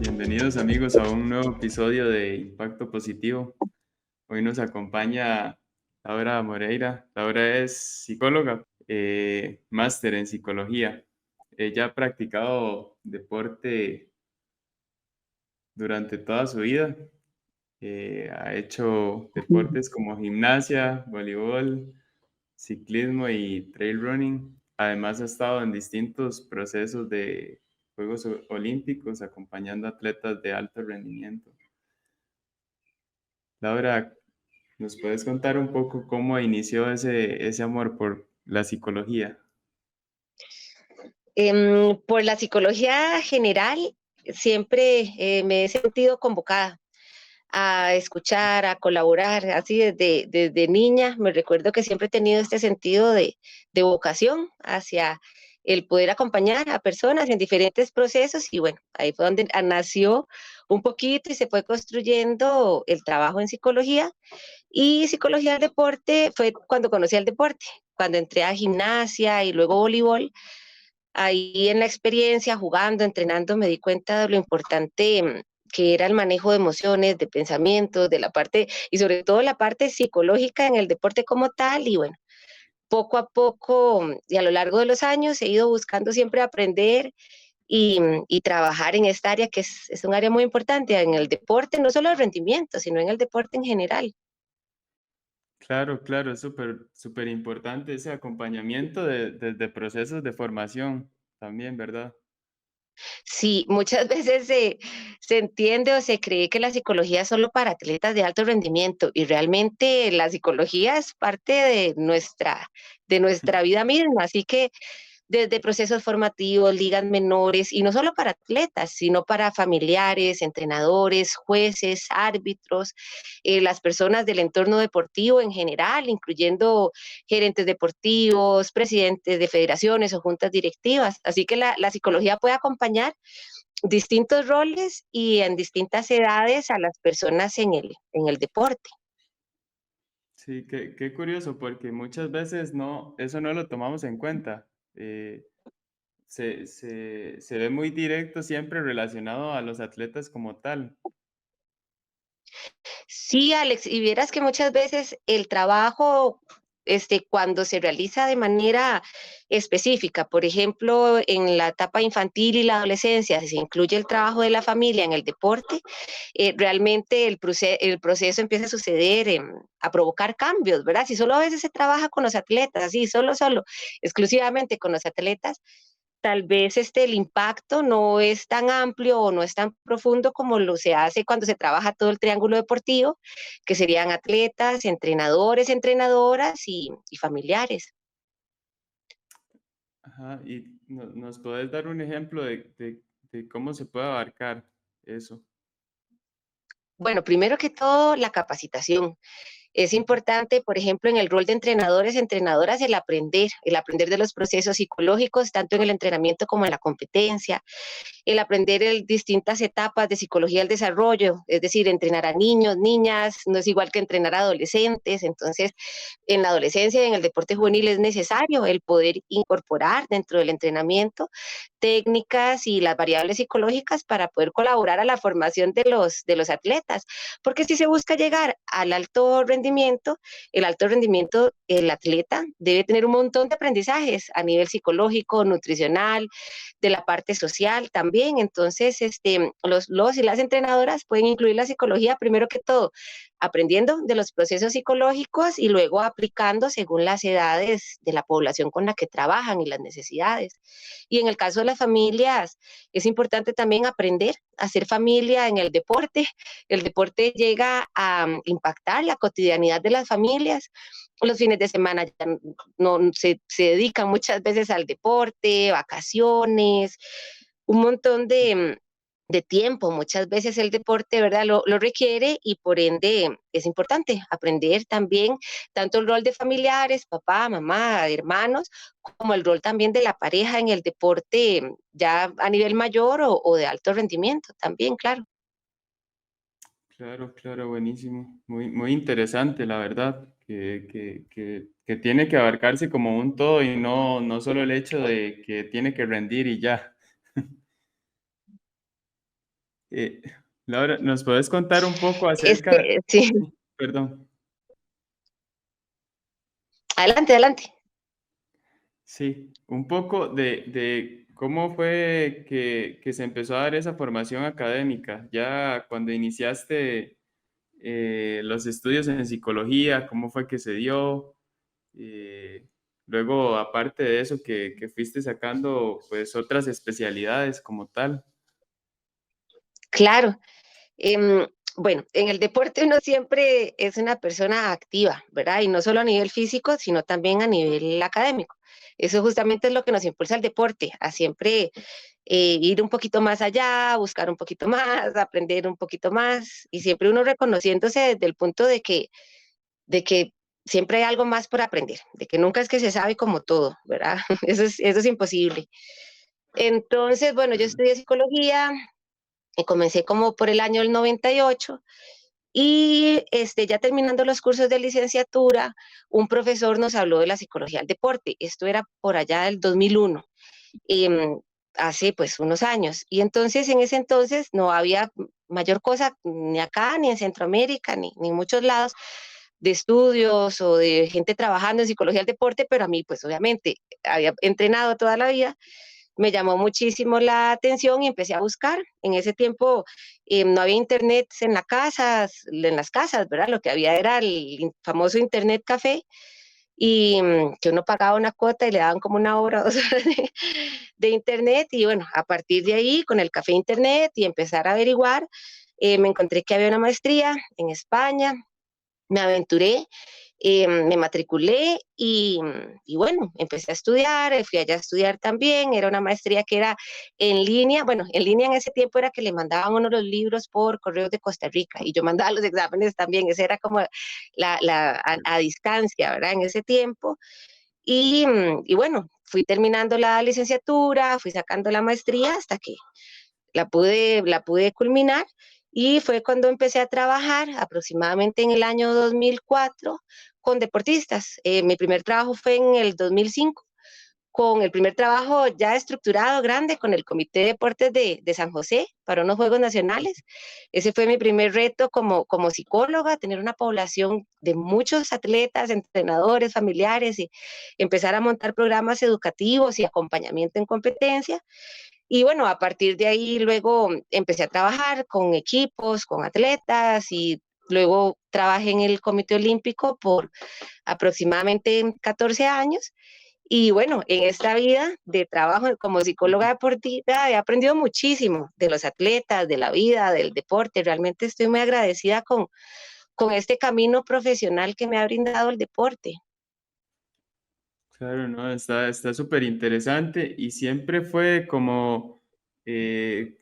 Bienvenidos amigos a un nuevo episodio de Impacto Positivo. Hoy nos acompaña Laura Moreira. Laura es psicóloga, máster en psicología. Ella ha practicado deporte durante toda su vida. Ha hecho deportes como gimnasia, voleibol, ciclismo y trail running. Además ha estado en distintos procesos de Juegos Olímpicos acompañando atletas de alto rendimiento. Laura, ¿nos puedes contar un poco cómo inició ese amor por la psicología? Por la psicología general, siempre me he sentido convocada a escuchar, a colaborar, así desde niña. Me recuerdo que siempre he tenido este sentido de vocación hacia el poder acompañar a personas en diferentes procesos y bueno, ahí fue donde nació un poquito y se fue construyendo el trabajo en psicología. Y psicología del deporte fue cuando conocí el deporte, cuando entré a gimnasia y luego voleibol. Ahí en la experiencia, jugando, entrenando, me di cuenta de lo importante que era el manejo de emociones, de pensamientos, de la parte, y sobre todo la parte psicológica en el deporte como tal. Y bueno, poco a poco y a lo largo de los años he ido buscando siempre aprender y trabajar en esta área que es un área muy importante en el deporte, no solo el rendimiento, sino en el deporte en general. Claro, claro, es súper importante ese acompañamiento desde procesos de formación también, ¿verdad? Sí, muchas veces se entiende o se cree que la psicología es solo para atletas de alto rendimiento y realmente la psicología es parte de nuestra vida misma, así que desde procesos formativos, ligas menores, y no solo para atletas, sino para familiares, entrenadores, jueces, árbitros, las personas del entorno deportivo en general, incluyendo gerentes deportivos, presidentes de federaciones o juntas directivas. Así que la psicología puede acompañar distintos roles y en distintas edades a las personas en el deporte. Sí, qué curioso, porque muchas veces eso no lo tomamos en cuenta. Se ve muy directo siempre relacionado a los atletas como tal. Sí, Alex, y vieras que muchas veces el trabajo, cuando se realiza de manera específica, por ejemplo, en la etapa infantil y la adolescencia, si se incluye el trabajo de la familia en el deporte, realmente el proceso empieza a suceder, a provocar cambios, ¿verdad? Si solo a veces se trabaja con los atletas, así, solo, exclusivamente con los atletas, tal vez el impacto no es tan amplio o no es tan profundo como lo se hace cuando se trabaja todo el triángulo deportivo, que serían atletas, entrenadores, entrenadoras y familiares. Ajá, y nos puedes dar un ejemplo de cómo se puede abarcar eso. Bueno, primero que todo, la capacitación. Es importante, por ejemplo, en el rol de entrenadores, entrenadoras, el aprender de los procesos psicológicos, tanto en el entrenamiento como en la competencia, el aprender distintas etapas de psicología del desarrollo, es decir, entrenar a niños, niñas, no es igual que entrenar a adolescentes, entonces en la adolescencia y en el deporte juvenil es necesario el poder incorporar dentro del entrenamiento técnicas y las variables psicológicas para poder colaborar a la formación de los atletas, porque si se busca llegar al alto rendimiento, el atleta debe tener un montón de aprendizajes a nivel psicológico, nutricional, de la parte social también. Entonces, los y las entrenadoras pueden incluir la psicología primero que todo, aprendiendo de los procesos psicológicos y luego aplicando según las edades de la población con la que trabajan y las necesidades. Y en el caso de las familias, es importante también aprender a hacer familia en el deporte. El deporte llega a impactar la cotidianidad de las familias. Los fines de semana ya no se dedican muchas veces al deporte, vacaciones, un montón de tiempo. Muchas veces el deporte, ¿verdad? Lo requiere y por ende es importante aprender también tanto el rol de familiares, papá, mamá, hermanos, como el rol también de la pareja en el deporte ya a nivel mayor o de alto rendimiento también, claro. Claro, claro, buenísimo. Muy interesante, la verdad. que tiene que abarcarse como un todo y no solo el hecho de que tiene que rendir y ya. Eh, Laura, ¿nos puedes contar un poco acerca? Sí, Perdón. adelante, adelante. Sí, un poco de cómo fue que se empezó a dar esa formación académica, ya cuando iniciaste los estudios en psicología, cómo fue que se dio, eh, luego aparte de eso que fuiste sacando pues otras especialidades como tal. Claro. Bueno, en el deporte uno siempre es una persona activa, ¿verdad? Y no solo a nivel físico, sino también a nivel académico. Eso justamente es lo que nos impulsa al deporte, a siempre ir un poquito más allá, buscar un poquito más, aprender un poquito más, y siempre uno reconociéndose desde el punto de que siempre hay algo más por aprender, de que nunca es que se sabe como todo, ¿verdad? Eso es imposible. Entonces, bueno, yo Claro. estudié psicología, y comencé como por el año del 98 y ya terminando los cursos de licenciatura, un profesor nos habló de la psicología del deporte. Esto era por allá del 2001, hace pues unos años. Y entonces en ese entonces no había mayor cosa ni acá, ni en Centroamérica, ni en muchos lados de estudios o de gente trabajando en psicología del deporte, pero a mí pues obviamente había entrenado toda la vida, me llamó muchísimo la atención y empecé a buscar. En ese tiempo no había internet en las casas, ¿verdad? Lo que había era el famoso internet café y que uno pagaba una cuota y le daban como una hora o 2 horas de internet y bueno, a partir de ahí con el café internet y empezar a averiguar, me encontré que había una maestría en España, me aventuré, me matriculé y bueno, empecé a estudiar, fui allá a estudiar también, era una maestría que era en línea, bueno, en línea en ese tiempo era que le mandaban uno los libros por correos de Costa Rica y yo mandaba los exámenes también, esa era como a distancia, ¿verdad? En ese tiempo. Y bueno, fui terminando la licenciatura, fui sacando la maestría hasta que la pude culminar y fue cuando empecé a trabajar aproximadamente en el año 2004 con deportistas. Mi primer trabajo fue en el 2005 con el primer trabajo ya estructurado, grande, con el Comité de Deportes de San José para unos Juegos Nacionales. Ese fue mi primer reto como psicóloga, tener una población de muchos atletas, entrenadores, familiares y empezar a montar programas educativos y acompañamiento en competencia. Y bueno, a partir de ahí luego empecé a trabajar con equipos, con atletas y luego trabajé en el Comité Olímpico por aproximadamente 14 años. Y bueno, en esta vida de trabajo como psicóloga deportiva he aprendido muchísimo de los atletas, de la vida, del deporte. Realmente estoy muy agradecida con este camino profesional que me ha brindado el deporte. Claro, no, está súper interesante y siempre fue como eh,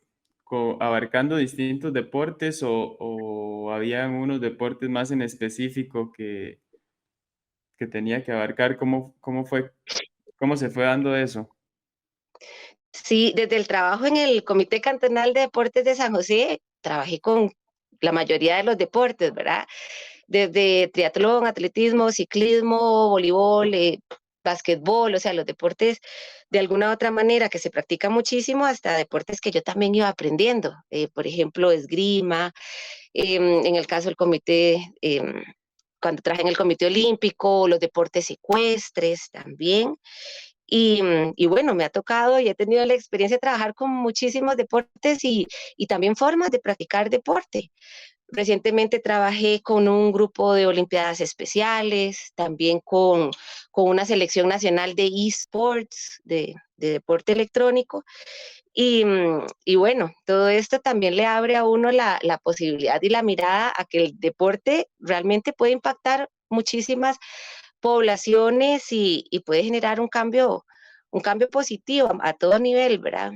abarcando distintos deportes o habían unos deportes más en específico que tenía que abarcar. ¿Cómo se fue dando eso? Sí, desde el trabajo en el Comité Cantonal de Deportes de San José, trabajé con la mayoría de los deportes, ¿verdad? Desde triatlón, atletismo, ciclismo, voleibol, básquetbol, o sea, los deportes de alguna u otra manera que se practica muchísimo, hasta deportes que yo también iba aprendiendo, por ejemplo, esgrima, en el caso del comité, cuando trabajé en el Comité Olímpico, los deportes ecuestres también. Y bueno, me ha tocado y he tenido la experiencia de trabajar con muchísimos deportes y también formas de practicar deporte. Recientemente trabajé con un grupo de Olimpiadas Especiales, también con una selección nacional de esports, de deporte electrónico. Y bueno, todo esto también le abre a uno la posibilidad y la mirada a que el deporte realmente puede impactar muchísimas poblaciones y puede generar un cambio positivo a todo nivel, ¿verdad?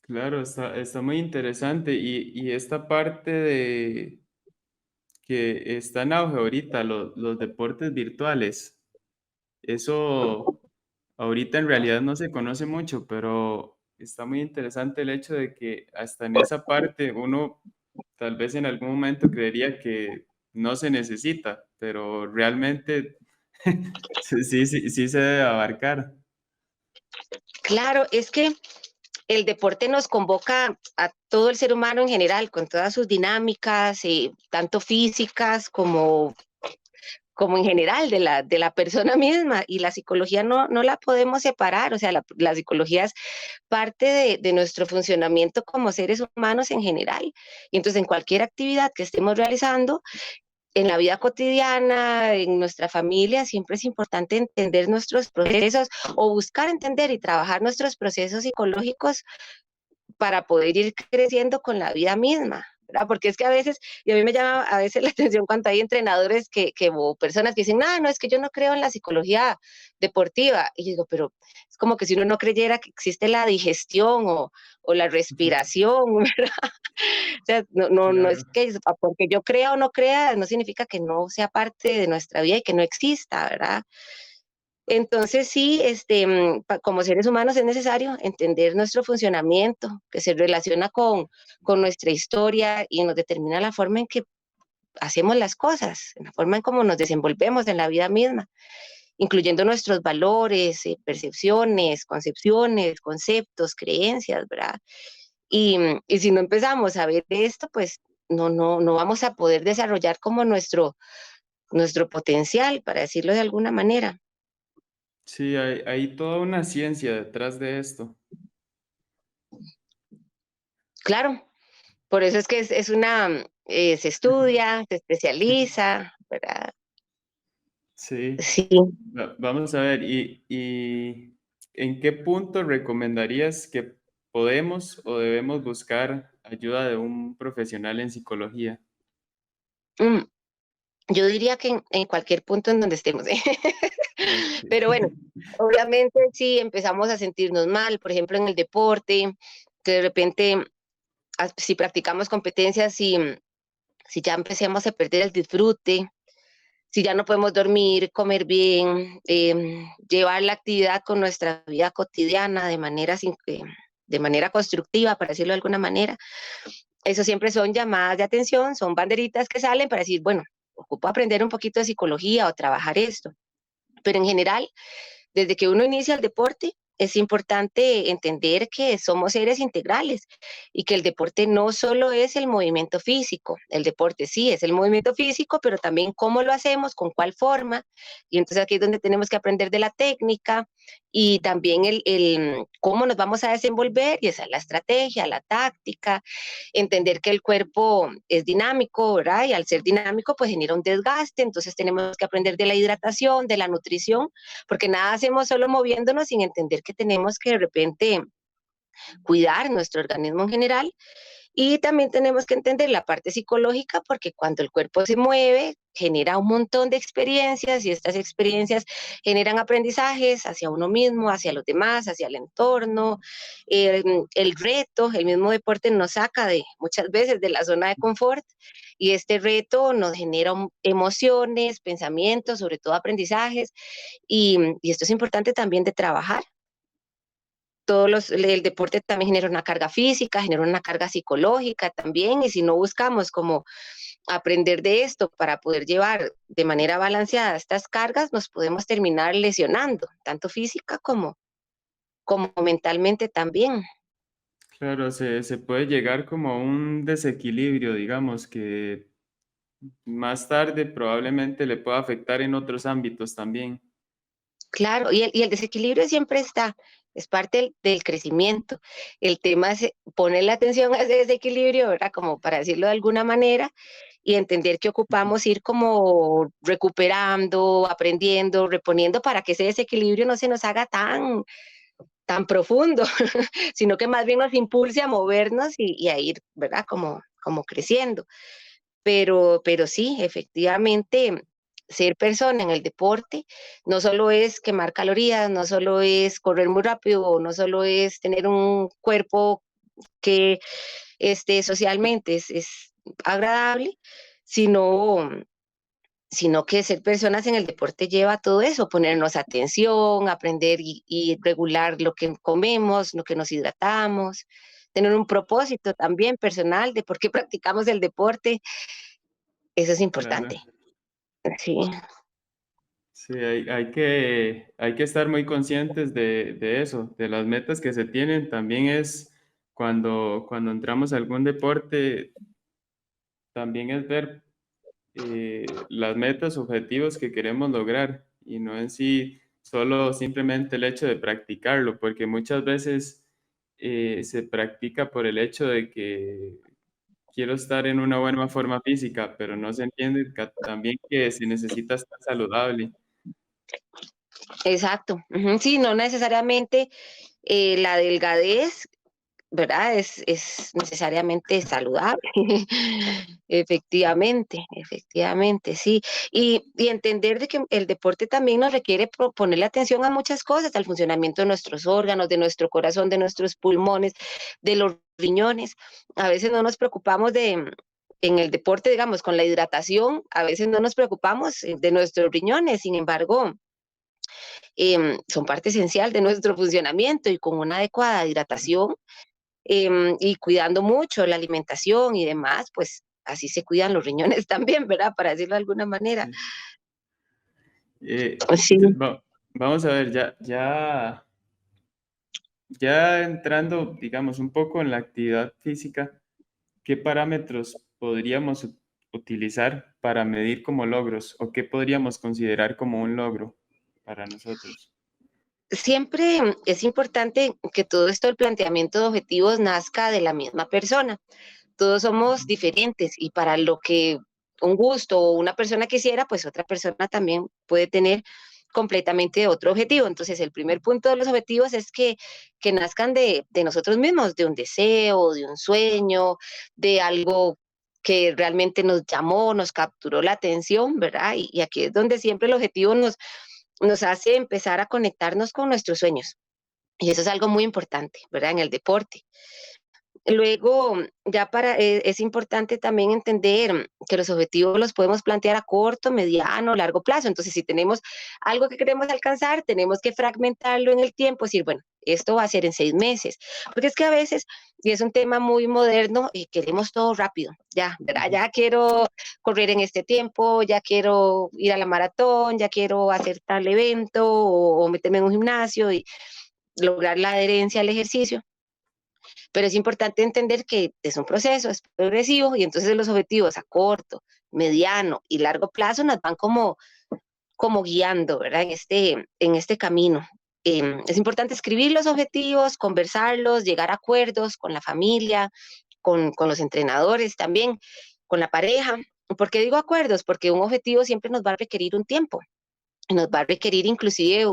Claro, está muy interesante y esta parte de que está en auge ahorita, los deportes virtuales, eso ahorita en realidad no se conoce mucho, pero está muy interesante el hecho de que hasta en esa parte uno tal vez en algún momento creería que no se necesita, pero realmente sí se debe abarcar. Claro, es que el deporte nos convoca a todo el ser humano en general, con todas sus dinámicas, tanto físicas como en general de la persona misma, y la psicología no la podemos separar, o sea, la psicología es parte de nuestro funcionamiento como seres humanos en general, y entonces en cualquier actividad que estemos realizando, en la vida cotidiana, en nuestra familia, siempre es importante entender nuestros procesos o buscar entender y trabajar nuestros procesos psicológicos para poder ir creciendo con la vida misma, ¿verdad? Porque es que a veces, y a mí me llama a veces la atención cuando hay entrenadores o personas que dicen, no, es que yo no creo en la psicología deportiva. Y yo digo, pero es como que si uno no creyera que existe la digestión o la respiración, ¿verdad? O sea, no es Claro. que porque yo crea o no crea, no significa que no sea parte de nuestra vida y que no exista, ¿verdad? Entonces sí, como seres humanos es necesario entender nuestro funcionamiento, que se relaciona con nuestra historia y nos determina la forma en que hacemos las cosas, en la forma en cómo nos desenvolvemos en la vida misma, incluyendo nuestros valores, percepciones, concepciones, conceptos, creencias, ¿verdad? Y si no empezamos a ver esto, pues no vamos a poder desarrollar como nuestro potencial, para decirlo de alguna manera. Sí, hay toda una ciencia detrás de esto. Claro, por eso es que se estudia, se especializa, ¿verdad? Sí. Sí. Vamos a ver, y en qué punto recomendarías que podemos o debemos buscar ayuda de un profesional en psicología? Mm, yo diría que en cualquier punto en donde estemos, ¿eh? Ok. Pero bueno, obviamente si empezamos a sentirnos mal, por ejemplo, en el deporte, que de repente, si practicamos competencias, si ya empecemos a perder el disfrute, si ya no podemos dormir, comer bien, llevar la actividad con nuestra vida cotidiana de manera constructiva, para decirlo de alguna manera. Eso siempre son llamadas de atención, son banderitas que salen para decir, bueno, ocupo aprender un poquito de psicología o trabajar esto. Pero en general, desde que uno inicia el deporte, es importante entender que somos seres integrales y que el deporte no solo es el movimiento físico, el deporte sí es el movimiento físico, pero también cómo lo hacemos, con cuál forma, y entonces aquí es donde tenemos que aprender de la técnica y también cómo nos vamos a desenvolver, y esa es la estrategia, la táctica, entender que el cuerpo es dinámico, ¿verdad? Y al ser dinámico, pues genera un desgaste, entonces tenemos que aprender de la hidratación, de la nutrición, porque nada hacemos solo moviéndonos sin entender que tenemos que de repente cuidar nuestro organismo en general, y también tenemos que entender la parte psicológica, porque cuando el cuerpo se mueve, genera un montón de experiencias y estas experiencias generan aprendizajes hacia uno mismo, hacia los demás, hacia el entorno. El reto, el mismo deporte nos saca muchas veces de la zona de confort, y este reto nos genera emociones, pensamientos, sobre todo aprendizajes, y esto es importante también de trabajar. El deporte también genera una carga física, genera una carga psicológica también, y si no buscamos como aprender de esto para poder llevar de manera balanceada estas cargas, nos podemos terminar lesionando, tanto física como mentalmente también. Claro, se puede llegar como a un desequilibrio, digamos, que más tarde probablemente le pueda afectar en otros ámbitos también. Claro, y el desequilibrio siempre está, es parte del crecimiento. El tema es poner la atención a ese desequilibrio, ¿verdad? Como para decirlo de alguna manera, y entender que ocupamos ir como recuperando, aprendiendo, reponiendo, para que ese desequilibrio no se nos haga tan profundo, sino que más bien nos impulse a movernos y a ir, ¿verdad? Como creciendo. Pero sí, efectivamente, ser persona en el deporte no solo es quemar calorías, no solo es correr muy rápido, no solo es tener un cuerpo que socialmente es agradable, sino, sino que ser personas en el deporte lleva todo eso, ponernos atención, aprender y regular lo que comemos, lo que nos hidratamos, tener un propósito también personal de por qué practicamos el deporte, Eso es claro. importante. Sí, Sí, hay que estar muy conscientes de eso, de las metas que se tienen. También es cuando entramos a algún deporte, también es ver las metas, objetivos que queremos lograr y no en sí solo simplemente el hecho de practicarlo, porque muchas veces se practica por el hecho de que quiero estar en una buena forma física, pero no se entiende también que se necesita estar saludable. exacto. Ujú, sí, no necesariamente la delgadez, ¿verdad? Es necesariamente saludable. Efectivamente, efectivamente, sí. Y entender de que el deporte también nos requiere ponerle atención a muchas cosas, al funcionamiento de nuestros órganos, de nuestro corazón, de nuestros pulmones, de los riñones. A veces no nos preocupamos en el deporte, digamos, con la hidratación, a veces no nos preocupamos de nuestros riñones, sin embargo, son parte esencial de nuestro funcionamiento y con una adecuada hidratación y cuidando mucho la alimentación y demás, pues así se cuidan los riñones también, ¿verdad? Para decirlo de alguna manera. Sí. Sí, Entonces, vamos a ver, ya entrando, digamos, un poco en la actividad física, ¿qué parámetros podríamos utilizar para medir como logros o qué podríamos considerar como un logro para nosotros? siempre es importante que todo esto del planteamiento de objetivos nazca de la misma persona. Todos somos diferentes y para lo que un gusto o una persona quisiera, pues otra persona también puede tener completamente otro objetivo. Entonces, el primer punto de los objetivos es que nazcan de nosotros mismos, de un deseo, de un sueño, de algo que realmente nos llamó, nos capturó la atención, ¿verdad? Y aquí es donde siempre el objetivo nos hace empezar a conectarnos con nuestros sueños. Y eso es algo muy importante, ¿verdad? En el deporte. Luego, es importante también entender que los objetivos los podemos plantear a corto, mediano, largo plazo. Entonces, si tenemos algo que queremos alcanzar, tenemos que fragmentarlo en el tiempo, decir, bueno, esto va a ser en 6 meses, porque es que a veces, y es un tema muy moderno, y queremos todo rápido, ya, ¿verdad? Ujú. Ya quiero correr en este tiempo, ya quiero ir a la maratón, ya quiero hacer tal evento o meterme en un gimnasio y lograr la adherencia al ejercicio, pero es importante entender que es un proceso, es progresivo y entonces los objetivos a corto, mediano y largo plazo nos van como guiando, ¿verdad? En este camino. Es importante escribir los objetivos, conversarlos, llegar a acuerdos con la familia, con los entrenadores también, con la pareja. ¿Por qué digo acuerdos? Porque un objetivo siempre nos va a requerir un tiempo, nos va a requerir inclusive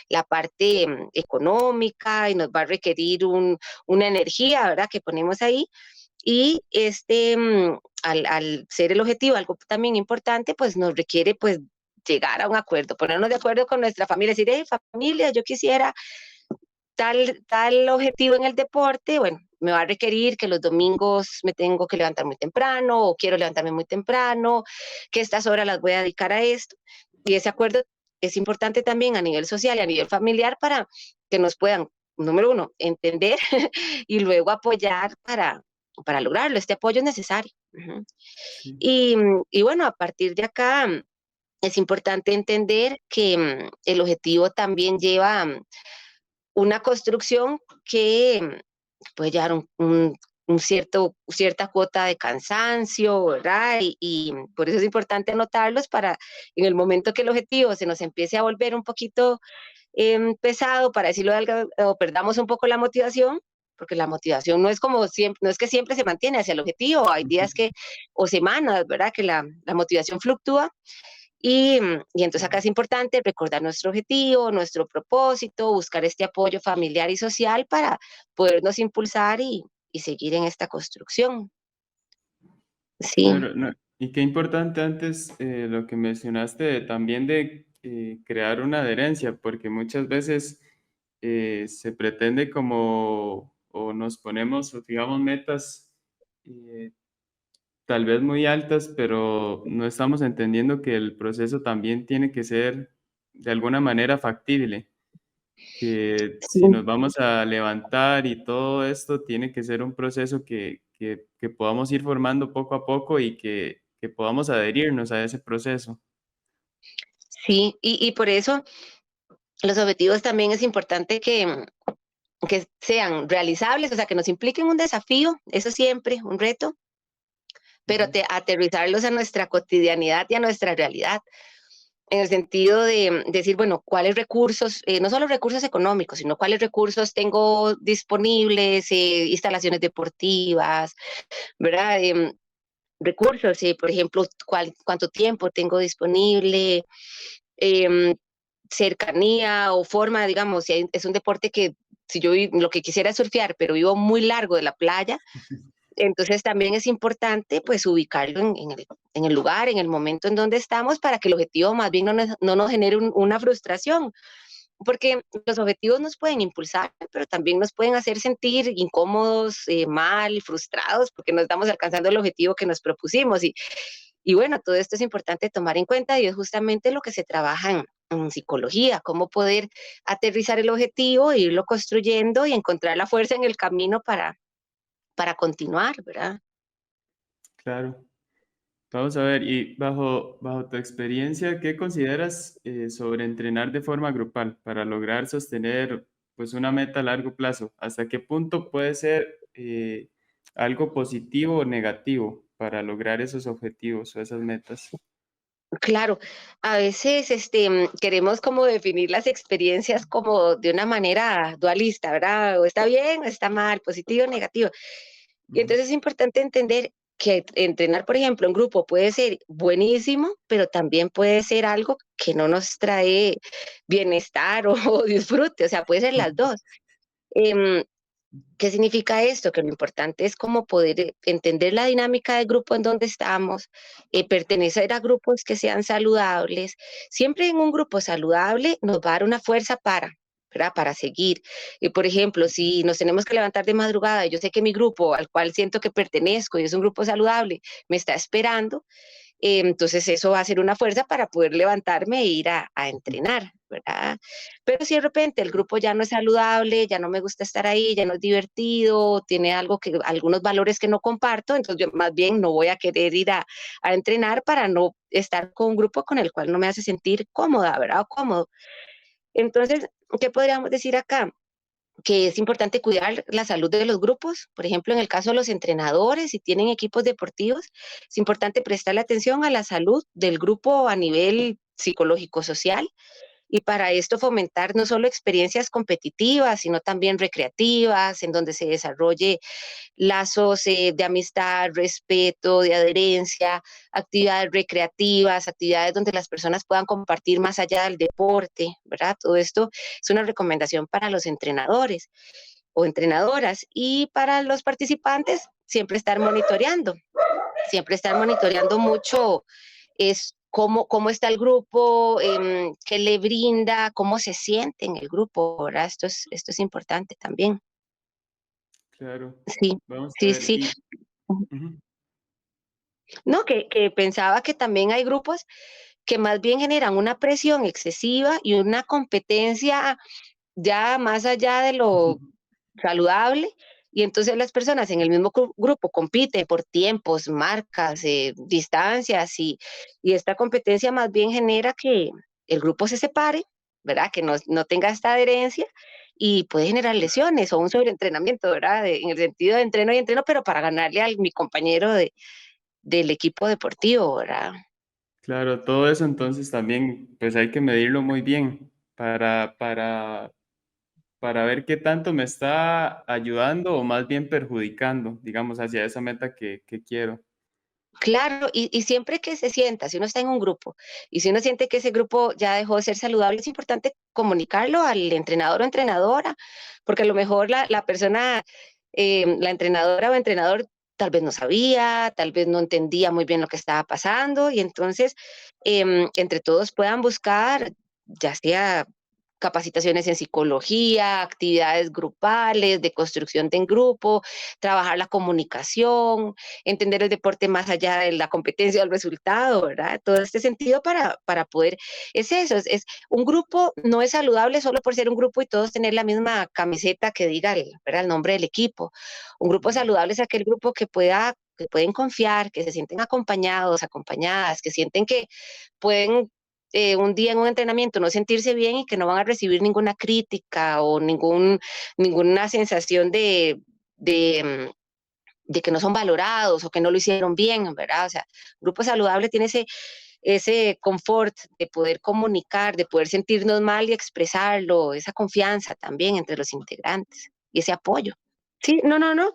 la parte económica y nos va a requerir una energía, ¿verdad? Que ponemos ahí. Y al ser el objetivo algo también importante, pues nos requiere pues llegar a un acuerdo, ponernos de acuerdo con nuestra familia, decir, hey, familia, yo quisiera tal objetivo en el deporte, bueno, me va a requerir que los domingos me tengo que levantar muy temprano o quiero levantarme muy temprano, que estas horas las voy a dedicar a esto. Y ese acuerdo es importante también a nivel social y a nivel familiar para que nos puedan, número uno, entender y luego apoyar para lograrlo. Este apoyo es necesario. Uh-huh. Sí. Y bueno, a partir de acá es importante entender que el objetivo también lleva una construcción que puede llevar cierta cuota de cansancio, ¿verdad? Y por eso es importante anotarlos para en el momento que el objetivo se nos empiece a volver un poquito pesado, para decirlo de algo, o perdamos un poco la motivación, porque la motivación no es como siempre, no es que siempre se mantiene hacia el objetivo, hay días Ujú. que, o semanas, ¿verdad? Que la motivación fluctúa y entonces acá es importante recordar nuestro objetivo, nuestro propósito, buscar este apoyo familiar y social para podernos impulsar y seguir en esta construcción. Sí, Claro, no, y qué importante antes lo que mencionaste también de crear una adherencia, porque muchas veces se pretende como, o nos ponemos, o fijamos metas eh, tal vez muy altas, pero no estamos entendiendo que el proceso también tiene que ser de alguna manera factible, que sí, si nos vamos a levantar y todo esto, tiene que ser un proceso que podamos ir formando poco a poco y que que podamos adherirnos a ese proceso. Sí, y por eso los objetivos también es importante que sean realizables, o sea, que nos impliquen un desafío, eso siempre, un reto, pero Ujú. aterrizarlos a nuestra cotidianidad y a nuestra realidad, en el sentido de decir, bueno, cuáles recursos, no solo recursos económicos, sino cuáles recursos tengo disponibles, instalaciones deportivas, ¿verdad? Recursos, por ejemplo, cuánto tiempo tengo disponible, em, cercanía o forma, digamos, si es un deporte que si yo lo que quisiera es surfear, pero vivo muy largo de la playa, entonces también es importante pues ubicarlo en el lugar, en el momento en donde estamos para que el objetivo más bien no nos genere una frustración, porque los objetivos nos pueden impulsar, pero también nos pueden hacer sentir incómodos, mal, frustrados, porque no estamos alcanzando el objetivo que nos propusimos. Y bueno, todo esto es importante tomar en cuenta y es justamente lo que se trabaja en psicología, cómo poder aterrizar el objetivo, irlo construyendo y encontrar la fuerza en el camino para continuar, ¿verdad? Claro. Vamos a ver, y bajo tu experiencia, ¿qué consideras sobre entrenar de forma grupal para lograr sostener pues una meta a largo plazo? ¿Hasta qué punto puede ser algo positivo o negativo para lograr esos objetivos o esas metas? Claro, a veces queremos como definir las experiencias como de una manera dualista, ¿verdad? O está bien o está mal, positivo o negativo. Y Ujú. entonces es importante entender que entrenar, por ejemplo, en grupo puede ser buenísimo, pero también puede ser algo que no nos trae bienestar o, o disfrute, o sea, puede ser las dos. Em, ¿Qué significa esto? Que lo importante es como poder entender la dinámica del grupo en donde estamos, pertenecer a grupos que sean saludables. Siempre en un grupo saludable nos va a dar una fuerza ¿verdad? Para seguir. Y por ejemplo, si nos tenemos que levantar de madrugada, y yo sé que mi grupo al cual siento que pertenezco y es un grupo saludable, me está esperando, entonces eso va a ser una fuerza para poder levantarme e ir a entrenar, ¿verdad? Pero si de repente el grupo ya no es saludable, ya no me gusta estar ahí, ya no es divertido, tiene algunos valores que no comparto, entonces yo más bien no voy a querer ir a entrenar para no estar con un grupo con el cual no me hace sentir cómoda, ¿verdad? O cómodo. Entonces, ¿qué podríamos decir acá? Que es importante cuidar la salud de los grupos. Por ejemplo, en el caso de los entrenadores, si tienen equipos deportivos, es importante prestarle atención a la salud del grupo a nivel psicológico-social y para esto fomentar no solo experiencias competitivas, sino también recreativas, en donde se desarrolle lazos de amistad, respeto, de adherencia, actividades recreativas, actividades donde las personas puedan compartir más allá del deporte, ¿verdad? Todo esto es una recomendación para los entrenadores o entrenadoras y para los participantes siempre estar monitoreando mucho es cómo está el grupo, qué le brinda, cómo se siente en el grupo, ¿verdad? Esto es importante también. Claro. Sí, Vamos a sí, ver, sí. y ujú, No, que pensaba que también hay grupos que más bien generan una presión excesiva y una competencia ya más allá de lo saludable, y entonces las personas en el mismo grupo compiten por tiempos, marcas, distancias, y esta competencia más bien genera que el grupo se separe, ¿verdad? Que no tenga esta adherencia y puede generar lesiones o un sobreentrenamiento, ¿verdad? En el sentido de entreno y entreno, pero para ganarle a mi compañero del equipo deportivo, ¿verdad? claro, todo eso entonces también pues hay que medirlo muy bien para ver qué tanto me está ayudando o más bien perjudicando, digamos, hacia esa meta que quiero. Claro, y siempre que se sienta, si uno está en un grupo y si uno siente que ese grupo ya dejó de ser saludable, es importante comunicarlo al entrenador o entrenadora, porque a lo mejor la persona, la entrenadora o entrenador tal vez no sabía, tal vez no entendía muy bien lo que estaba pasando y entonces entre todos puedan buscar, ya sea capacitaciones en psicología, actividades grupales, de construcción de en grupo, trabajar la comunicación, entender el deporte más allá de la competencia o el resultado, ¿verdad? Todo este sentido para poder, es eso, es un grupo no es saludable solo por ser un grupo y todos tener la misma camiseta que diga ¿verdad? El nombre del equipo. Un grupo Ujú. saludable es aquel grupo que pueda que pueden confiar, que se sienten acompañados, acompañadas, que sienten que pueden un día en un entrenamiento no sentirse bien y que no van a recibir ninguna crítica o ninguna sensación de, de que no son valorados o que no lo hicieron bien, ¿verdad? O sea, Grupo Saludable tiene ese confort de poder comunicar, de poder sentirnos mal y expresarlo, esa confianza también entre los integrantes y ese apoyo. Sí, no, no, no.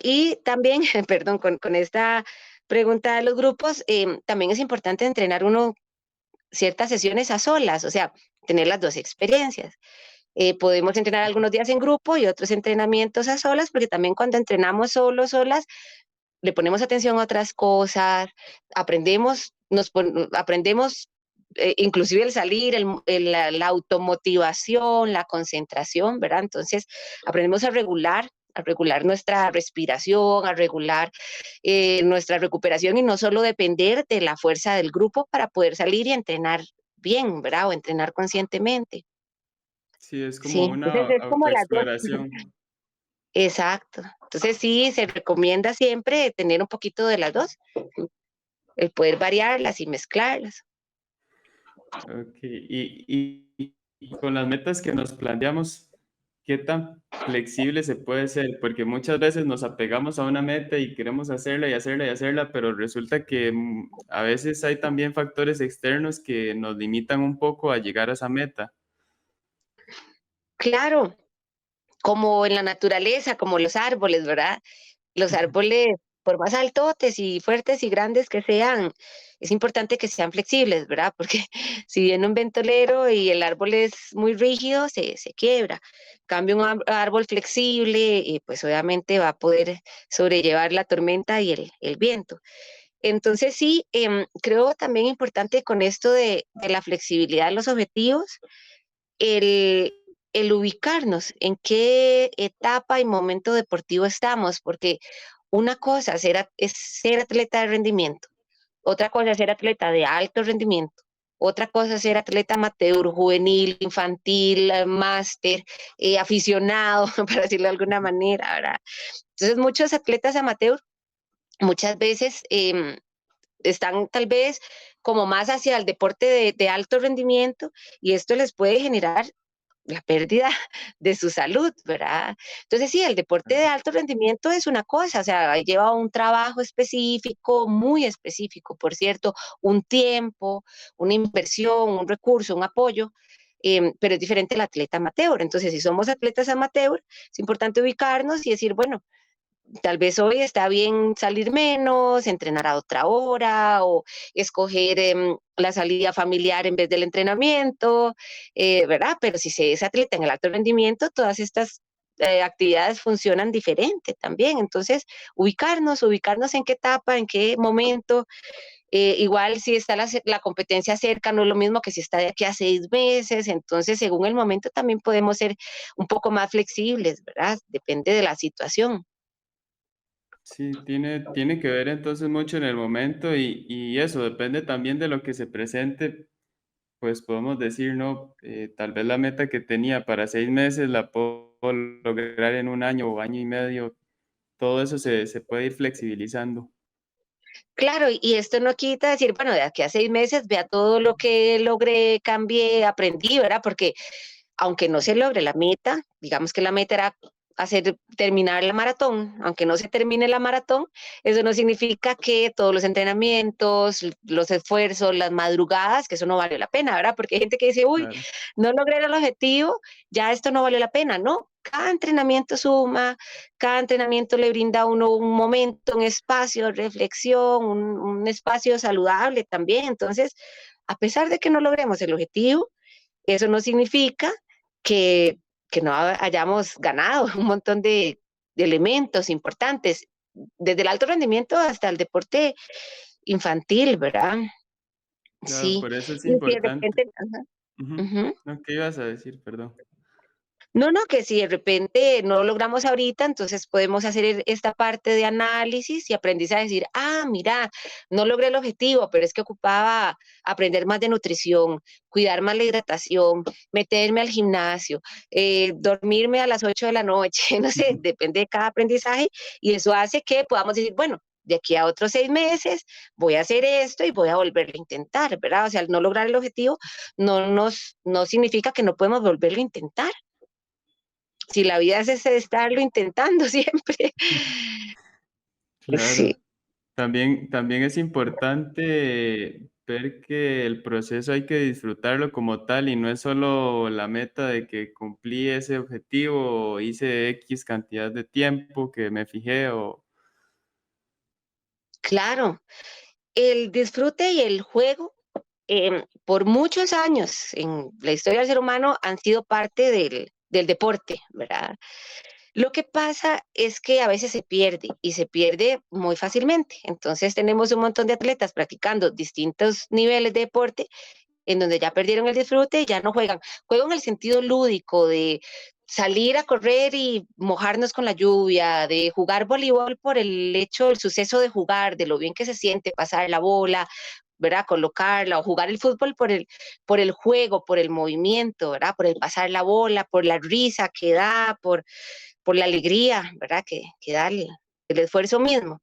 Y también, perdón, con esta pregunta de los grupos, también es importante entrenar uno ciertas sesiones a solas, o sea, tener las dos experiencias. Podemos entrenar algunos días en grupo y otros entrenamientos a solas, porque también cuando entrenamos solos, solas, le ponemos atención a otras cosas, aprendemos inclusive el salir, la automotivación, la concentración, ¿verdad? Entonces, aprendemos a regular nuestra respiración, a regular nuestra recuperación y no solo depender de la fuerza del grupo para poder salir y entrenar bien, ¿verdad? O entrenar conscientemente. Sí, es Sí, como entonces una es como las dos. autoexploración. Exacto. Entonces sí, se recomienda siempre tener un poquito de las dos, el poder variarlas y mezclarlas. Ok, y con las metas que nos planteamos, ¿qué tan flexible se puede ser? Porque muchas veces nos apegamos a una meta y queremos hacerla y hacerla y hacerla, pero resulta que a veces hay también factores externos que nos limitan un poco a llegar a esa meta. Claro, como en la naturaleza, como los árboles, ¿verdad? Los árboles, por más altotes y fuertes y grandes que sean, es importante que sean flexibles, ¿verdad? Porque si viene un ventolero y el árbol es muy rígido, se quiebra. En cambio, un árbol flexible, pues obviamente va a poder sobrellevar la tormenta y el viento. Entonces sí, creo también importante con esto de la flexibilidad de los objetivos, el, el ubicarnos en qué etapa y momento deportivo estamos, porque una cosa es ser atleta de rendimiento, otra cosa es ser atleta de alto rendimiento, otra cosa es ser atleta amateur, juvenil, infantil, máster, aficionado, para decirlo de alguna manera, ¿verdad? Entonces muchos atletas amateur muchas veces están tal vez como más hacia el deporte de alto rendimiento y esto les puede generar la pérdida de su salud, ¿verdad? Entonces, sí, el deporte de alto rendimiento es una cosa, o sea, lleva un trabajo específico, muy específico, por cierto, un tiempo, una inversión, un recurso, un apoyo, pero es diferente al atleta amateur. Entonces, si somos atletas amateur, es importante ubicarnos y decir, bueno, tal vez hoy está bien salir menos, entrenar a otra hora o escoger la salida familiar en vez del entrenamiento, ¿verdad? Pero si se es atleta en el alto rendimiento, todas estas actividades funcionan diferente también. Entonces, ubicarnos en qué etapa, en qué momento. Igual si está la competencia cerca, no es lo mismo que si está de aquí a 6 meses. Entonces, según el momento, también podemos ser un poco más flexibles, ¿verdad? Depende de la situación. Sí, tiene que ver entonces mucho en el momento y eso depende también de lo que se presente. Pues podemos decir, no, tal vez la meta que tenía para 6 meses la puedo lograr en un año o año y medio. Todo eso se puede ir flexibilizando. Claro, y esto no quita decir, bueno, de aquí a 6 meses vea todo lo que logré, cambié, aprendí, ¿verdad? Porque aunque no se logre la meta, digamos que la meta era terminar la maratón, aunque no se termine la maratón, eso no significa que todos los entrenamientos, los esfuerzos, las madrugadas, que eso no vale la pena, ¿verdad? Porque hay gente que dice, uy, Claro. no logré el objetivo, ya esto no vale la pena, ¿no? Cada entrenamiento suma, cada entrenamiento le brinda a uno un momento, un espacio de reflexión, un espacio saludable también. Entonces, a pesar de que no logremos el objetivo, eso no significa que, que no hayamos ganado un montón de elementos importantes, desde el alto rendimiento hasta el deporte infantil, ¿verdad? Claro, Sí. por eso es Y si de importante. repente, ajá, Ujú. ujú. No, ¿qué ibas a decir? Perdón. No, no, que si de repente no lo logramos ahorita, entonces podemos hacer esta parte de análisis y aprendizaje, a decir, ah, mira, no logré el objetivo, pero es que ocupaba aprender más de nutrición, cuidar más la hidratación, meterme al gimnasio, dormirme a las 8 de la noche, no sé, depende de cada aprendizaje, y eso hace que podamos decir, bueno, de aquí a otros 6 meses voy a hacer esto y voy a volverlo a intentar, ¿verdad? O sea, al no lograr el objetivo no significa que no podemos volverlo a intentar. Si la vida es ese estarlo intentando siempre. Sí, Claro. También es importante ver que el proceso hay que disfrutarlo como tal y no es solo la meta de que cumplí ese objetivo o hice X cantidad de tiempo que me fijé o claro. El disfrute y el juego, por muchos años en la historia del ser humano han sido parte del deporte, ¿verdad? Lo que pasa es que a veces se pierde y se pierde muy fácilmente. Entonces tenemos un montón de atletas practicando distintos niveles de deporte en donde ya perdieron el disfrute y ya no juegan. Juegan en el sentido lúdico de salir a correr y mojarnos con la lluvia, de jugar voleibol por el hecho, el suceso de jugar, de lo bien que se siente pasar la bola, ¿verdad? Colocarla o jugar el fútbol por el juego, por el movimiento, ¿verdad? Por el pasar la bola, por la risa que da, por la alegría, ¿verdad? Que da el esfuerzo mismo.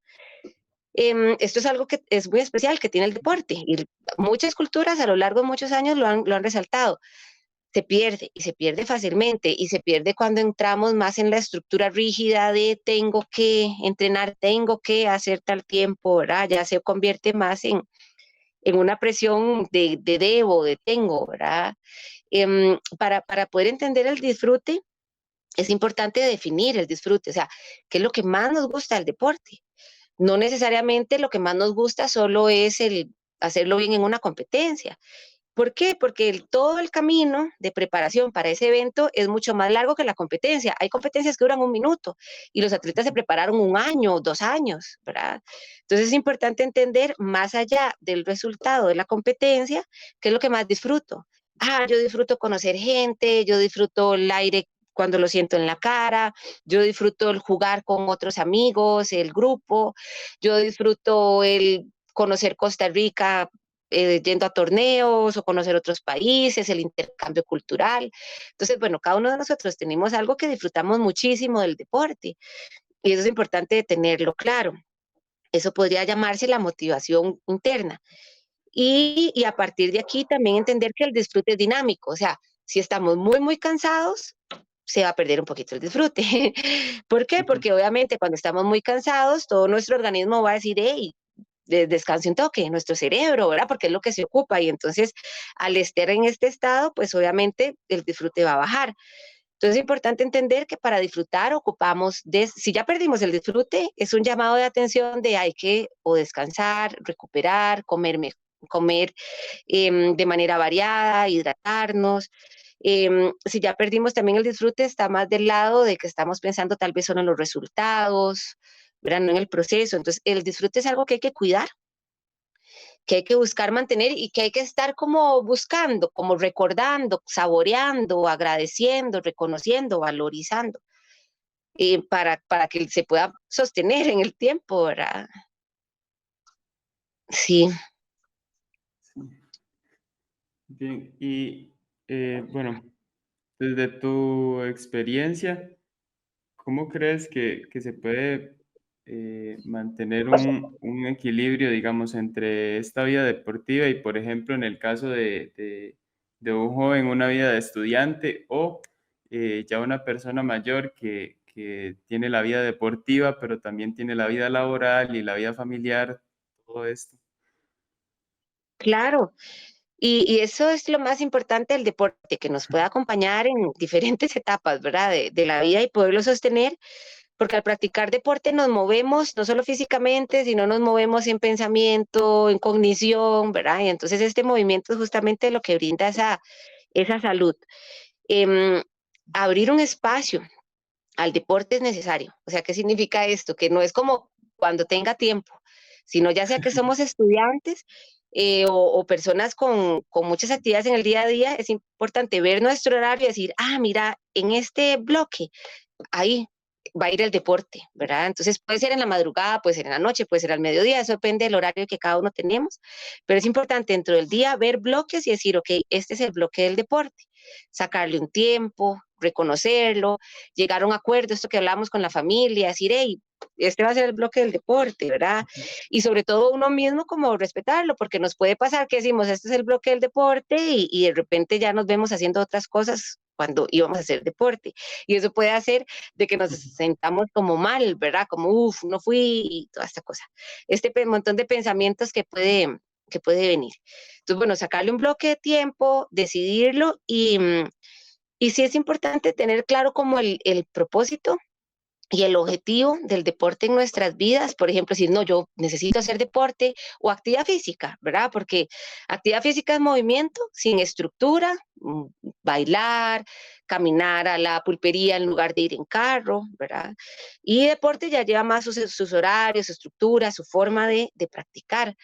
Esto es algo que es muy especial que tiene el deporte y muchas culturas a lo largo de muchos años lo han resaltado. Se pierde y se pierde fácilmente y se pierde cuando entramos más en la estructura rígida de tengo que entrenar, tengo que hacer tal tiempo, ¿verdad? Ya se convierte más en una presión de debo, de tengo, ¿verdad? Para poder entender el disfrute, es importante definir el disfrute, o sea, qué es lo que más nos gusta del deporte. No necesariamente lo que más nos gusta solo es el hacerlo bien en una competencia. ¿Por qué? Porque todo el camino de preparación para ese evento es mucho más largo que la competencia. Hay competencias que duran 1 minuto y los atletas se prepararon 1 año, 2 años, ¿verdad? Entonces es importante entender más allá del resultado de la competencia, qué es lo que más disfruto. Ah, yo disfruto conocer gente, yo disfruto el aire cuando lo siento en la cara, yo disfruto el jugar con otros amigos, el grupo, yo disfruto el conocer Costa Rica yendo a torneos o conocer otros países, el intercambio cultural. Entonces, bueno, cada uno de nosotros tenemos algo que disfrutamos muchísimo del deporte y eso es importante tenerlo claro. Eso podría llamarse la motivación interna. Y a partir de aquí también entender que el disfrute es dinámico, o sea, si estamos muy, muy cansados, se va a perder un poquito el disfrute. ¿Por qué? Porque obviamente cuando estamos muy cansados, todo nuestro organismo va a decir, hey, descanse un toque, nuestro cerebro, ¿verdad? Porque es lo que se ocupa y entonces al estar en este estado, pues obviamente el disfrute va a bajar. Entonces es importante entender que para disfrutar ocupamos, si ya perdimos el disfrute, es un llamado de atención de hay que o descansar, recuperar, comer de manera variada, hidratarnos. Si ya perdimos también el disfrute, está más del lado de que estamos pensando tal vez solo en los resultados, ¿verdad? No en el proceso. Entonces, el disfrute es algo que hay que cuidar, que hay que buscar mantener y que hay que estar como buscando, como recordando, saboreando, agradeciendo, reconociendo, valorizando, para que se pueda sostener en el tiempo, ¿verdad? Sí, bien. Y bueno, desde tu experiencia, ¿cómo crees que se puede mantener un equilibrio, digamos, entre esta vida deportiva y, por ejemplo, en el caso de un joven, una vida de estudiante o ya una persona mayor que tiene la vida deportiva, pero también tiene la vida laboral y la vida familiar, todo esto? claro. Y eso es lo más importante del deporte, que nos pueda acompañar en diferentes etapas, ¿verdad? De la vida y poderlo sostener, porque al practicar deporte nos movemos no solo físicamente, sino nos movemos en pensamiento, en cognición, ¿verdad? Y entonces este movimiento es justamente lo que brinda esa salud. Em, Abrir un espacio al deporte es necesario. O sea, ¿qué significa esto? Que no es como cuando tenga tiempo, sino ya sea que somos estudiantes, o personas con muchas actividades en el día a día, es importante ver nuestro horario y decir, mira, en este bloque, ahí va a ir el deporte, ¿verdad? Entonces puede ser en la madrugada, puede ser en la noche, puede ser al mediodía, eso depende del horario que cada uno tenemos, pero es importante dentro del día ver bloques y decir, ok, este es el bloque del deporte, sacarle un tiempo, reconocerlo, llegar a un acuerdo, esto que hablamos con la familia, decir, hey, este va a ser el bloque del deporte, ¿verdad? Y sobre todo uno mismo como respetarlo, porque nos puede pasar que decimos, este es el bloque del deporte y de repente ya nos vemos haciendo otras cosas cuando íbamos a hacer deporte. Y eso puede hacer de que nos sentamos como mal, ¿verdad? Como, no fui y toda esta cosa. Este montón de pensamientos que puede venir. Entonces, bueno, sacarle un bloque de tiempo, decidirlo y sí es importante tener claro como el propósito y el objetivo del deporte en nuestras vidas. Por ejemplo, si no, yo necesito hacer deporte o actividad física, ¿verdad? Porque actividad física es movimiento sin estructura, bailar, caminar a la pulpería en lugar de ir en carro, ¿verdad? Y deporte ya lleva más sus horarios, su estructura, su forma de practicar.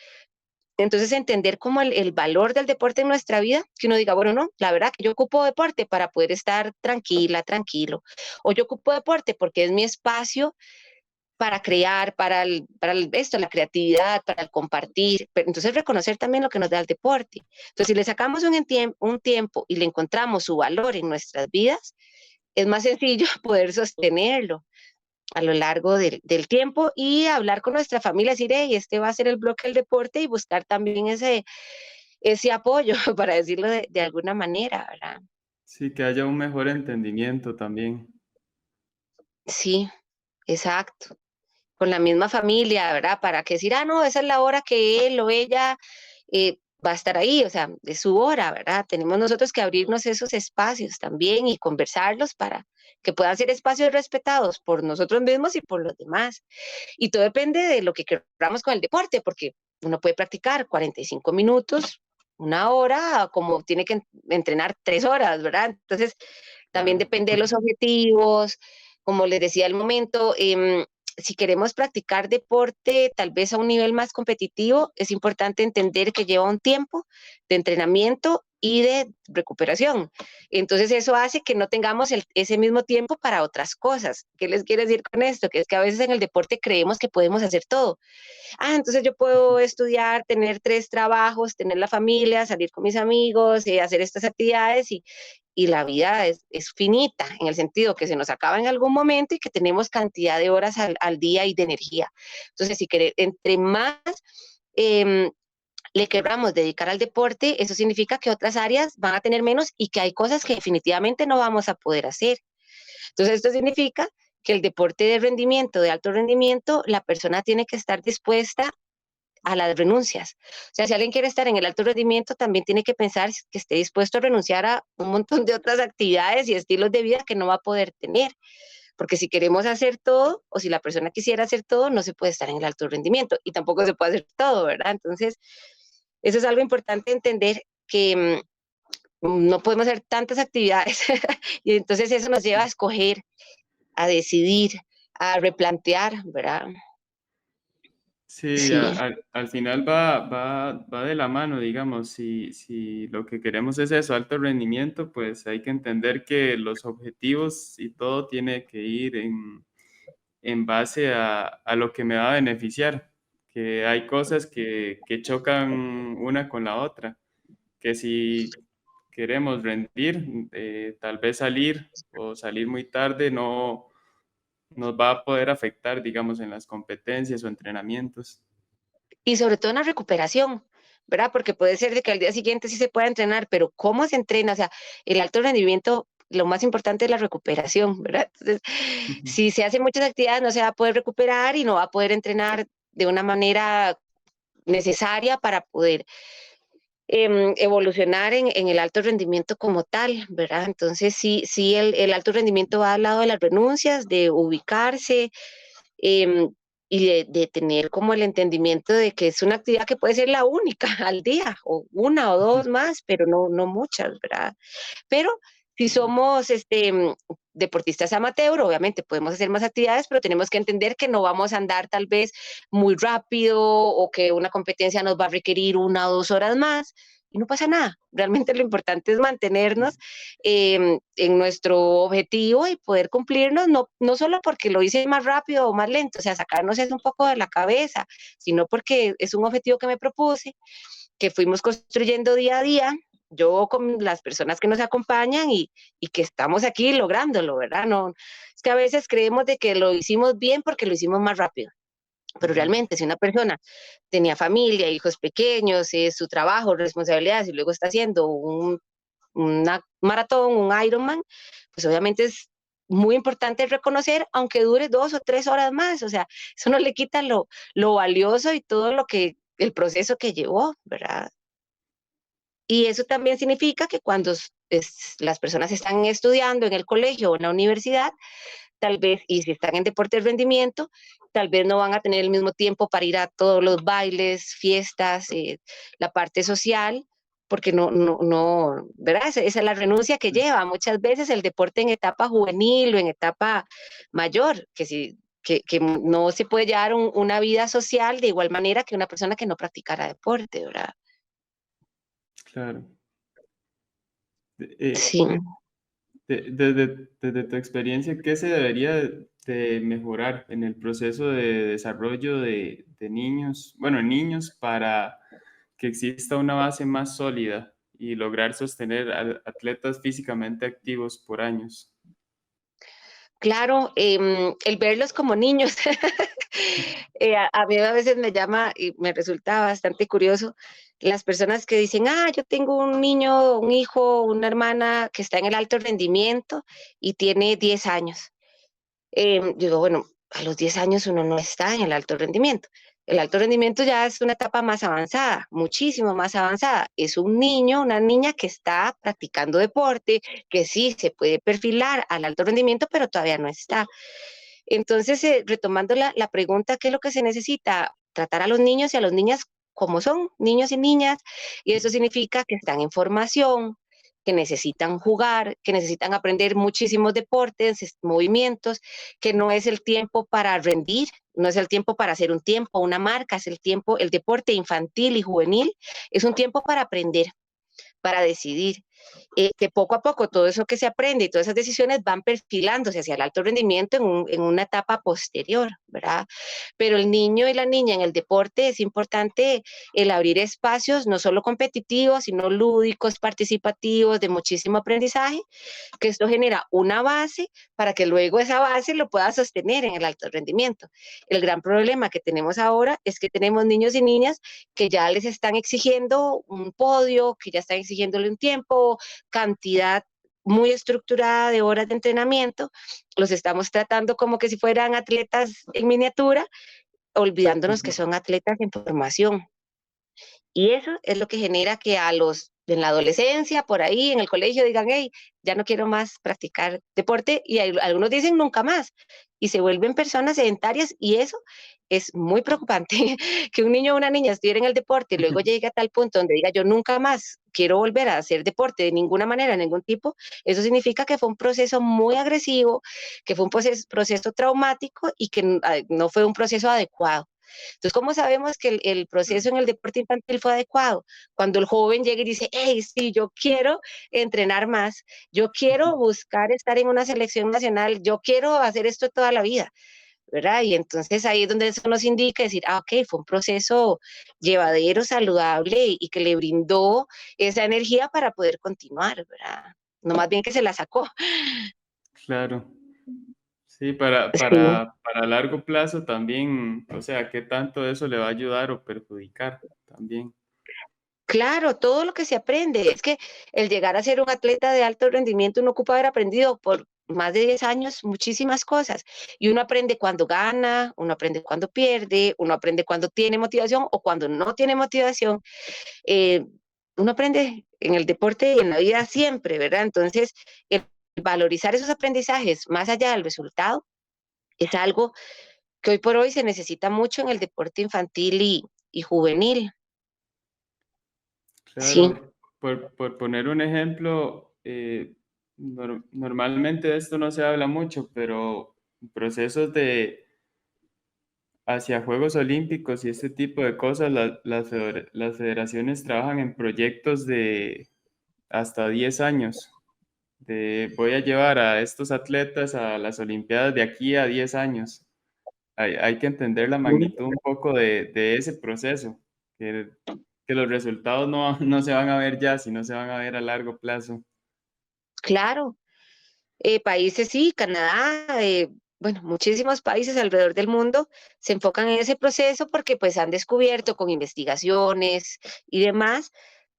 Entonces, entender como el valor del deporte en nuestra vida, que uno diga, bueno, no, la verdad que yo ocupo deporte para poder estar tranquila, tranquilo, o yo ocupo deporte porque es mi espacio para crear, esto, la creatividad, para el compartir. Pero entonces, reconocer también lo que nos da el deporte. Entonces, si le sacamos un tiempo y le encontramos su valor en nuestras vidas, es más sencillo poder sostenerlo a lo largo del tiempo y hablar con nuestra familia, decir, hey, este va a ser el bloque del deporte y buscar también ese apoyo, para decirlo de alguna manera, ¿verdad? Sí, que haya un mejor entendimiento también. Sí, exacto. Con la misma familia, ¿verdad? Para que decir, no, esa es la hora que él o ella va a estar ahí, o sea, es su hora, ¿verdad? Tenemos nosotros que abrirnos esos espacios también y conversarlos para que puedan ser espacios respetados por nosotros mismos y por los demás. Y todo depende de lo que queramos con el deporte, porque uno puede practicar 45 minutos, una hora, como tiene que entrenar 3 horas, ¿verdad? Entonces, también Claro. depende de los objetivos, como les decía al momento, si queremos practicar deporte tal vez a un nivel más competitivo, es importante entender que lleva un tiempo de entrenamiento y de recuperación. Entonces eso hace que no tengamos ese mismo tiempo para otras cosas. ¿Qué les quiero decir con esto? Que es que a veces en el deporte creemos que podemos hacer todo. Entonces yo puedo estudiar, tener 3 trabajos, tener la familia, salir con mis amigos, hacer estas actividades y la vida es finita, en el sentido que se nos acaba en algún momento y que tenemos cantidad de horas al día y de energía. Entonces, si queremos, entre más le queramos dedicar al deporte, eso significa que otras áreas van a tener menos y que hay cosas que definitivamente no vamos a poder hacer. Entonces, esto significa que el deporte de rendimiento, de alto rendimiento, la persona tiene que estar dispuesta a las renuncias. O sea, si alguien quiere estar en el alto rendimiento, también tiene que pensar que esté dispuesto a renunciar a un montón de otras actividades y estilos de vida que no va a poder tener. Porque si queremos hacer todo, o si la persona quisiera hacer todo, no se puede estar en el alto rendimiento y tampoco se puede hacer todo, ¿verdad? Entonces, eso es algo importante entender que no podemos hacer tantas actividades y entonces eso nos lleva a escoger, a decidir, a replantear, ¿verdad? Sí, Sí. al final va de la mano, digamos, si lo que queremos es eso, alto rendimiento, pues hay que entender que los objetivos y todo tiene que ir en base a lo que me va a beneficiar, que hay cosas que chocan una con la otra, que si queremos rendir, tal vez salir o salir muy tarde no nos va a poder afectar, digamos, en las competencias o entrenamientos. Y sobre todo en la recuperación, ¿verdad? Porque puede ser de que al día siguiente sí se pueda entrenar, pero ¿cómo se entrena? O sea, el alto rendimiento, lo más importante es la recuperación, ¿verdad? Entonces, Ujú. si se hacen muchas actividades, no se va a poder recuperar y no va a poder entrenar de una manera necesaria para poder evolucionar en el alto rendimiento como tal, ¿verdad? Entonces, sí el alto rendimiento va al lado de las renuncias, de ubicarse, eh, y de tener como el entendimiento de que es una actividad que puede ser la única al día, o una o dos más, pero no muchas, ¿verdad? Pero Si somos deportistas amateur, obviamente podemos hacer más actividades, pero tenemos que entender que no vamos a andar tal vez muy rápido o que una competencia nos va a requerir 1 o 2 horas más y no pasa nada. Realmente lo importante es mantenernos en nuestro objetivo y poder cumplirnos, no solo porque lo hice más rápido o más lento, o sea, sacarnos eso un poco de la cabeza, sino porque es un objetivo que me propuse, que fuimos construyendo día a día, yo con las personas que nos acompañan y que estamos aquí lográndolo, ¿verdad? No, es que a veces creemos de que lo hicimos bien porque lo hicimos más rápido, pero Ujú. realmente si una persona tenía familia, hijos pequeños, su trabajo, responsabilidades y luego está haciendo una maratón, un Ironman, pues obviamente es muy importante reconocer, aunque dure 2 o 3 horas más, o sea, eso no le quita lo valioso y todo lo que, el proceso que llevó, ¿verdad? Y eso también significa que cuando las personas están estudiando en el colegio o en la universidad, tal vez, y si están en deporte de rendimiento, tal vez no van a tener el mismo tiempo para ir a todos los bailes, fiestas, la parte social, porque no, ¿verdad? Esa es la renuncia que lleva muchas veces el deporte en etapa juvenil o en etapa mayor, que si que no se puede llevar una vida social de igual manera que una persona que no practicara deporte, ¿verdad? Claro. Eh, Sí. desde tu experiencia, ¿qué se debería de mejorar en el proceso de desarrollo de niños, bueno, niños, para que exista una base más sólida y lograr sostener atletas físicamente activos por años? Claro, el verlos como niños, a mí a veces me llama y me resulta bastante curioso las personas que dicen, yo tengo un niño, un hijo, una hermana que está en el alto rendimiento y tiene 10 años. Yo digo, bueno, a los 10 años uno no está en el alto rendimiento. El alto rendimiento ya es una etapa más avanzada, muchísimo más avanzada. Es un niño, una niña que está practicando deporte, que sí se puede perfilar al alto rendimiento, pero todavía no está. Entonces, retomando la pregunta, ¿qué es lo que se necesita? Tratar a los niños y a las niñas como son, niños y niñas, y eso significa que están en formación, que necesitan jugar, que necesitan aprender muchísimos deportes, movimientos, que no es el tiempo para rendir, no es el tiempo para hacer un tiempo, una marca, es el tiempo, el deporte infantil y juvenil, es un tiempo para aprender, para decidir, que poco a poco todo eso que se aprende y todas esas decisiones van perfilándose hacia el alto rendimiento en una etapa posterior, ¿verdad? Pero el niño y la niña en el deporte es importante el abrir espacios no solo competitivos, sino lúdicos, participativos, de muchísimo aprendizaje, que esto genera una base para que luego esa base lo pueda sostener en el alto rendimiento. El gran problema que tenemos ahora es que tenemos niños y niñas que ya les están exigiendo un podio, que ya están exigiéndole un tiempo, cantidad muy estructurada de horas de entrenamiento, los estamos tratando como que si fueran atletas en miniatura, olvidándonos que Ujú. son atletas en formación. Y eso es lo que genera que en la adolescencia, por ahí, en el colegio, digan, hey, ya no quiero más practicar deporte, y algunos dicen nunca más, y se vuelven personas sedentarias, y eso es muy preocupante, que un niño o una niña estuviera en el deporte y luego llegue a tal punto donde diga, yo nunca más quiero volver a hacer deporte de ninguna manera, de ningún tipo, eso significa que fue un proceso muy agresivo, que fue un proceso traumático y que no fue un proceso adecuado. Entonces, ¿cómo sabemos que el proceso en el deporte infantil fue adecuado? Cuando el joven llega y dice, hey, sí, yo quiero entrenar más, yo quiero buscar estar en una selección nacional, yo quiero hacer esto toda la vida, ¿verdad? Y entonces ahí es donde eso nos indica decir, ok, fue un proceso llevadero, saludable y que le brindó esa energía para poder continuar, ¿verdad? No más bien que se la sacó. Claro. Sí, Sí. para largo plazo también, o sea, ¿qué tanto eso le va a ayudar o perjudicar también? Claro, todo lo que se aprende. Es que el llegar a ser un atleta de alto rendimiento, uno ocupa haber aprendido por más de 10 años muchísimas cosas. Y uno aprende cuando gana, uno aprende cuando pierde, uno aprende cuando tiene motivación o cuando no tiene motivación. Eh, Uno aprende en el deporte y en la vida siempre, ¿verdad? Entonces, el valorizar esos aprendizajes más allá del resultado es algo que hoy por hoy se necesita mucho en el deporte infantil y juvenil. Sí. Claro, por poner un ejemplo, Normalmente de esto no se habla mucho, pero procesos de hacia Juegos Olímpicos y este tipo de cosas, las federaciones trabajan en proyectos de hasta 10 años. Voy a llevar a estos atletas a las Olimpiadas de aquí a 10 años. Hay que entender la magnitud un poco de ese proceso, que, que los resultados no se van a ver ya, sino se van a ver a largo plazo. Claro, países sí, Canadá, bueno, muchísimos países alrededor del mundo se enfocan en ese proceso porque pues han descubierto con investigaciones y demás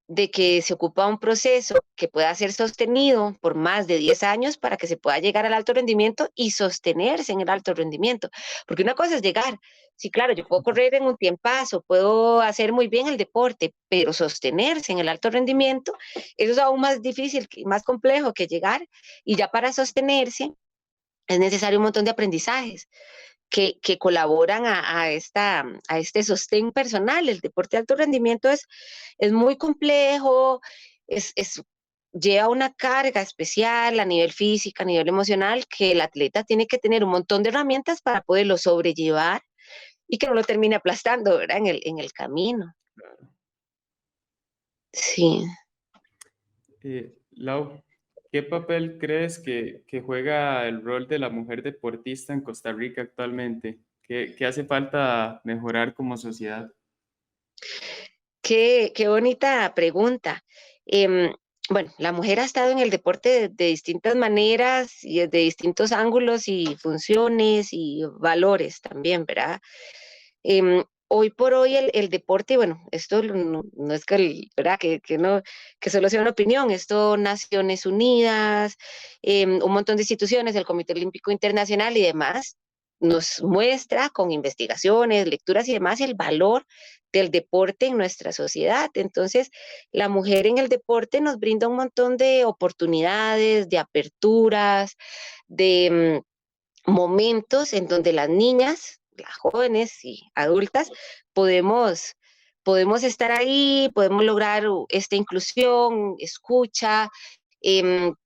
de que se ocupa un proceso que pueda ser sostenido por más de 10 años para que se pueda llegar al alto rendimiento y sostenerse en el alto rendimiento. Porque una cosa es llegar, sí, claro, yo puedo correr en un tiempazo, puedo hacer muy bien el deporte, pero sostenerse en el alto rendimiento, eso es aún más difícil, más complejo que llegar. Y ya para sostenerse es necesario un montón de aprendizajes que colaboran a este sostén personal. El deporte de alto rendimiento es muy complejo, lleva una carga especial a nivel físico, a nivel emocional, que el atleta tiene que tener un montón de herramientas para poderlo sobrellevar y que no lo termine aplastando, ¿verdad? En el camino. Sí. Lau, ¿qué papel crees que juega el rol de la mujer deportista en Costa Rica actualmente? ¿Qué hace falta mejorar como sociedad? Qué bonita pregunta. Em, bueno, la mujer ha estado en el deporte de distintas maneras y de distintos ángulos y funciones y valores también, ¿verdad? Hoy por hoy el deporte, bueno, esto no es que, ¿verdad? No, que solo sea una opinión, esto Naciones Unidas, un montón de instituciones, el Comité Olímpico Internacional y demás, nos muestra con investigaciones, lecturas y demás el valor del deporte en nuestra sociedad. Entonces, la mujer en el deporte nos brinda un montón de oportunidades, de aperturas, de momentos en donde las niñas, las jóvenes y adultas, podemos, podemos estar ahí, podemos lograr esta inclusión, escucha,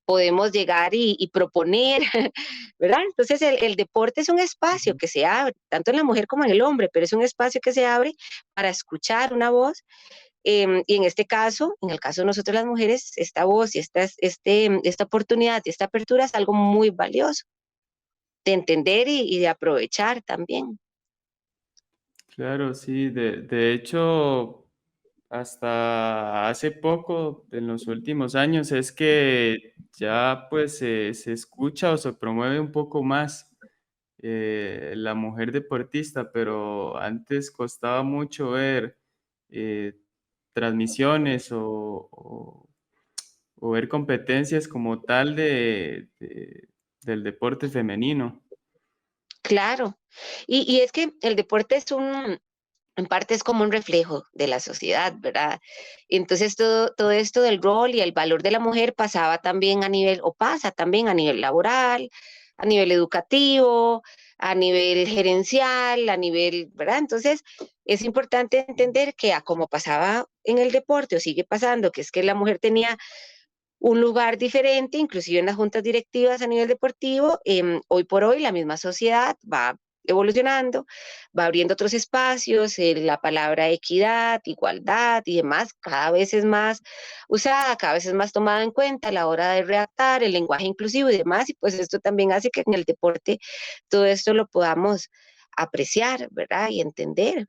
podemos llegar y proponer, ¿verdad? Entonces el deporte es un espacio Ujú. que se abre, tanto en la mujer como en el hombre, pero es un espacio que se abre para escuchar una voz. Y en este caso, en el caso de nosotros las mujeres, esta voz y esta oportunidad, esta apertura es algo muy valioso de entender y de aprovechar también. Claro, sí, de hecho, hasta hace poco, en los últimos años, es que ya pues se escucha o se promueve un poco más la mujer deportista, pero antes costaba mucho ver eh, transmisiones o ver competencias como tal del deporte femenino. Claro. Y es que el deporte en parte es como un reflejo de la sociedad, ¿verdad? Entonces todo esto del rol y el valor de la mujer pasaba también a nivel, o pasa también a nivel laboral, a nivel educativo, a nivel gerencial, a nivel, ¿verdad? Entonces es importante entender que a como pasaba en el deporte o sigue pasando, que es que la mujer tenía un lugar diferente, inclusive en las juntas directivas a nivel deportivo. Hoy por hoy la misma sociedad va evolucionando, va abriendo otros espacios, la palabra equidad, igualdad y demás cada vez es más usada, cada vez es más tomada en cuenta a la hora de redactar el lenguaje inclusivo y demás, y pues esto también hace que en el deporte todo esto lo podamos apreciar, ¿verdad? Y entender.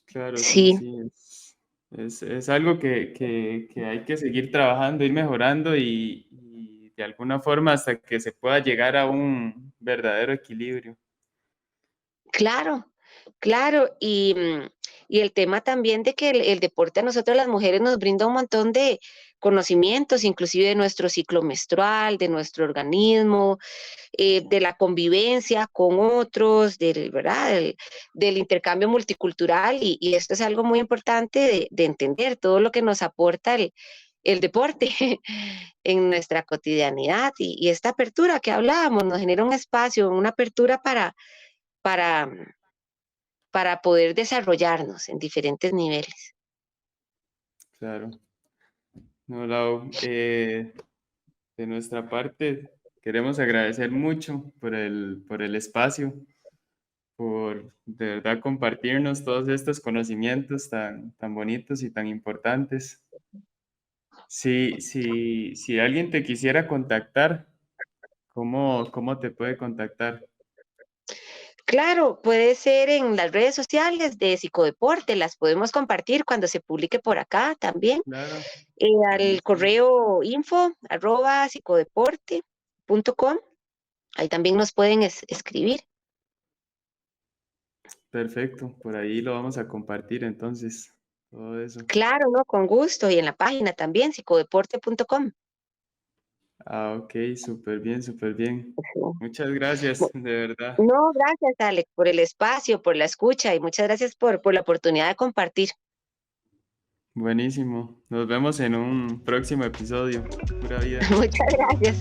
Claro, sí, Sí, sí, es algo que hay que seguir trabajando, ir mejorando y de alguna forma hasta que se pueda llegar a un verdadero equilibrio. claro, claro, y el tema también de que el deporte a nosotros las mujeres nos brinda un montón de conocimientos, inclusive de nuestro ciclo menstrual, de nuestro organismo, de la convivencia con otros, ¿verdad? Del intercambio multicultural, y esto es algo muy importante de entender, todo lo que nos aporta el deporte en nuestra cotidianidad y esta apertura que hablábamos nos genera un espacio, una apertura para para poder desarrollarnos en diferentes niveles. Claro. No, Lau, de nuestra parte, queremos agradecer mucho por el espacio, por de verdad compartirnos todos estos conocimientos tan bonitos y tan importantes. Si alguien te quisiera contactar, ¿cómo te puede contactar? Claro, puede ser en las redes sociales de Psicodeporte, las podemos compartir cuando se publique por acá también. Claro, Al buenísimo. correo info@psicodeporte.com, ahí también nos pueden escribir. Perfecto, por ahí lo vamos a compartir entonces, todo eso. Claro, ¿no? Con gusto. Y en la página también, psicodeporte.com. Ah, ok, súper bien, súper bien. Muchas gracias, de verdad. No, gracias, Alex, por el espacio, por la escucha y muchas gracias por la oportunidad de compartir. Buenísimo. Nos vemos en un próximo episodio. Pura vida. Muchas gracias.